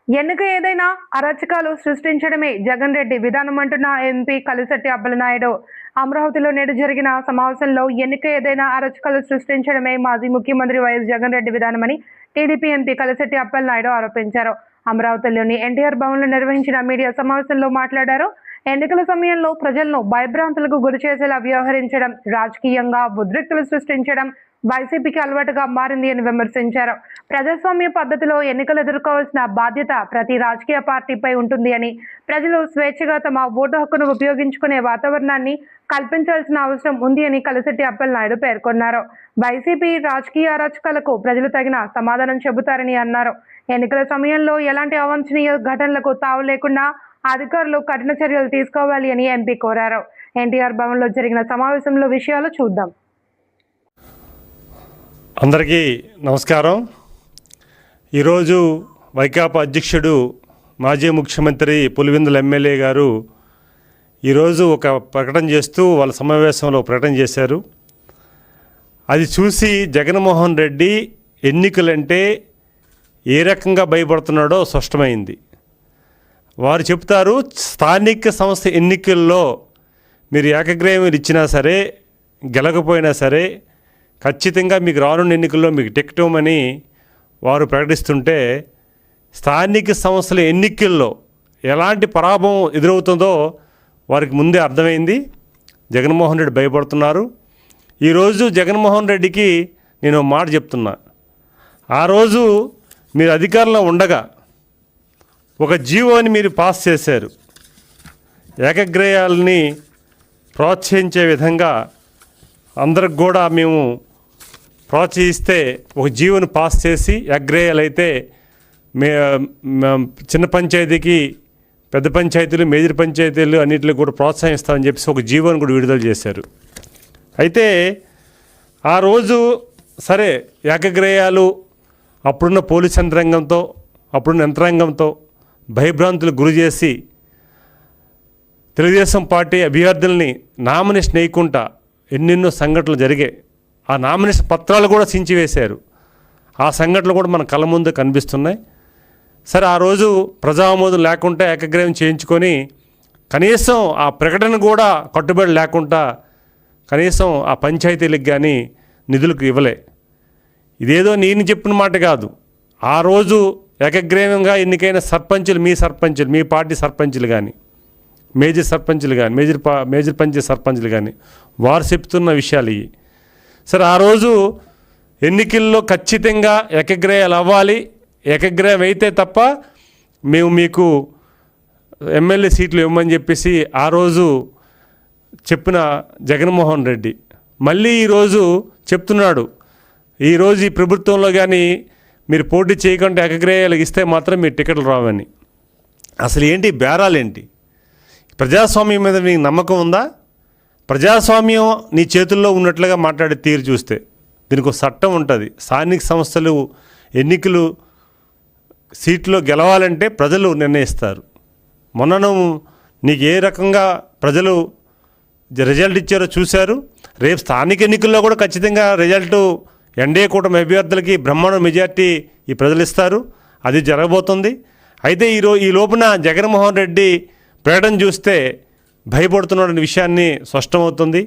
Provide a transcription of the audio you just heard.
ఎన్నిక ఏదైనా అరాచకాలు సృష్టించడమే జగన్ రెడ్డి విధానం అంటున్న ఎంపీ కలిశెట్టి అప్పలనాయుడు. అమరావతిలో నేడు జరిగిన సమావేశంలో ఎన్నిక ఏదైనా అరాచకాలు సృష్టించడమే మాజీ ముఖ్యమంత్రి వైఎస్ జగన్ రెడ్డి విధానమని టీడీపీ ఎంపీ కలిశెట్టి అప్పలనాయుడు ఆరోపించారు. అమరావతిలోని ఎన్టీఆర్ భవన్లో నిర్వహించిన మీడియా సమావేశంలో మాట్లాడారు. ఎన్నికల సమయంలో ప్రజలను భయభ్రాంతులకు గురి చేసేలా వ్యవహరించడం, రాజకీయంగా ఉద్రిక్తులు సృష్టించడం వైసీపీకి అలవాటుగా మారింది అని విమర్శించారు. ప్రజాస్వామ్య పద్ధతిలో ఎన్నికలు ఎదుర్కోవాల్సిన బాధ్యత ప్రతి రాజకీయ పార్టీపై ఉంటుంది అని, ప్రజలు స్వేచ్ఛగా తమ ఓటు హక్కును ఉపయోగించుకునే వాతావరణాన్ని కల్పించాల్సిన అవసరం ఉంది అని కలిశెట్టి అప్పలనాయుడు పేర్కొన్నారు. వైసీపీ రాజకీయ అరాచకాలకు ప్రజలు తగిన సమాధానం చెబుతారని అన్నారు. ఎన్నికల సమయంలో ఎలాంటి అవాంఛనీయ ఘటనలకు తావు లేకుండా అధికారులు కఠిన చర్యలు తీసుకోవాలి అని ఎంపీ కోరారు. ఎన్టీఆర్ భవన్లో జరిగిన సమావేశంలో విషయాలు చూద్దాం. అందరికీ నమస్కారం. ఈరోజు వైకాపా అధ్యక్షుడు మాజీ ముఖ్యమంత్రి పులివెందుల ఎమ్మెల్యే గారు ఈరోజు ఒక ప్రకటన చేస్తూ వాళ్ళ సమావేశంలో ప్రకటన చేశారు. అది చూసి జగన్మోహన్ రెడ్డి ఎన్నికలంటే ఏ రకంగా భయపడుతున్నాడో స్పష్టమైంది. వారు చెప్తారు, స్థానిక సంస్థ ఎన్నికల్లో మీరు ఏకగ్రీవం ఇచ్చినా సరే, గెలకపోయినా సరే, ఖచ్చితంగా మీకు రానున్న ఎన్నికల్లో మీకు టికెట్ ఇవ్వమని వారు ప్రకటిస్తుంటే, స్థానిక సంస్థల ఎన్నికల్లో ఎలాంటి పరాభవం ఎదురవుతుందో వారికి ముందే అర్థమైంది. జగన్మోహన్ రెడ్డి భయపడుతున్నారు. ఈరోజు జగన్మోహన్ రెడ్డికి నేను మాట చెప్తున్నా. ఆ రోజు మీరు అధికారంలో ఉండగా ఒక జీవోని మీరు పాస్ చేశారు. ఏకగ్రీయాలని ప్రోత్సహించే విధంగా అందరికి కూడా మేము ప్రోత్సహిస్తే ఒక జీవోని పాస్ చేసి ఏకగ్రీయాలు అయితే చిన్న పంచాయతీకి పెద్ద పంచాయతీలు, మేజర్ పంచాయతీలు అన్నింటిలో కూడా ప్రోత్సహిస్తామని చెప్పేసి ఒక జీవోని కూడా విడుదల చేశారు. అయితే ఆ రోజు సరే ఏకగ్రీయాలు అప్పుడున్న పోలీస్ యంత్రాంగంతో, అప్పుడున్న యంత్రాంగంతో భయభ్రాంతులకు గురి చేసి తెలుగుదేశం పార్టీ అభ్యర్థుల్ని నామినేషన్ వేయకుండా ఎన్నెన్నో సంఘటనలు జరిగాయి. ఆ నామినేషన్ పత్రాలు కూడా చించివేశారు. ఆ సంఘటనలు కూడా మన కళ్ళ ముందు కనిపిస్తున్నాయి. సరే, ఆ రోజు ప్రజామోదం లేకుండా ఏకగ్రీవం చేయించుకొని కనీసం ఆ ప్రకటన కూడా కట్టుబడి లేకుండా కనీసం ఆ పంచాయతీలకు కానీ నిధులకు ఇవ్వలే. ఇదేదో నేను చెప్పిన మాట కాదు. ఆ రోజు ఏకగ్రీవంగా ఎన్నికైన సర్పంచులు, మీ పార్టీ సర్పంచులు కానీ, మేజర్ సర్పంచులు కానీ, మేజర్ పంచాయతీ సర్పంచులు కానీ వారు చెప్తున్న విషయాలు ఇవి. సరే, ఆ రోజు ఎన్నికల్లో ఖచ్చితంగా ఏకగ్రీయాలు అవ్వాలి, ఏకగ్రీవం అయితే తప్ప మేము మీకు ఎమ్మెల్యే సీట్లు ఇవ్వమని చెప్పేసి ఆ రోజు చెప్పిన జగన్మోహన్ రెడ్డి మళ్ళీ ఈరోజు చెప్తున్నాడు, ఈరోజు ఈ ప్రభుత్వంలో కానీ మీరు పోటీ చేయకుండా ఏకగ్రీయాలు ఇస్తే మాత్రం మీరు టికెట్లు రావని. అసలు ఏంటి బేరాలేంటి? ప్రజాస్వామ్యం మీద నీకు నమ్మకం ఉందా? ప్రజాస్వామ్యం నీ చేతుల్లో ఉన్నట్లుగా మాట్లాడే తీరు చూస్తే దీనికి ఒక చట్టం ఉంటుంది. స్థానిక సంస్థలు ఎన్నికలు సీట్లో గెలవాలంటే ప్రజలు నిర్ణయిస్తారు. మొన్నను నీకు ఏ రకంగా ప్రజలు రిజల్ట్ ఇచ్చారో చూశారు. రేపు స్థానిక ఎన్నికల్లో కూడా ఖచ్చితంగా రిజల్టు ఎన్డీఏ కూటమి అభ్యర్థులకి బ్రహ్మాండ మెజార్టీ ఈ ప్రజలు ఇస్తారు. అది జరగబోతుంది. అయితే ఈ లోపున జగన్మోహన్ రెడ్డి ప్రకటన చూస్తే భయపడుతున్నాడనే విషయాన్ని స్పష్టమవుతుంది.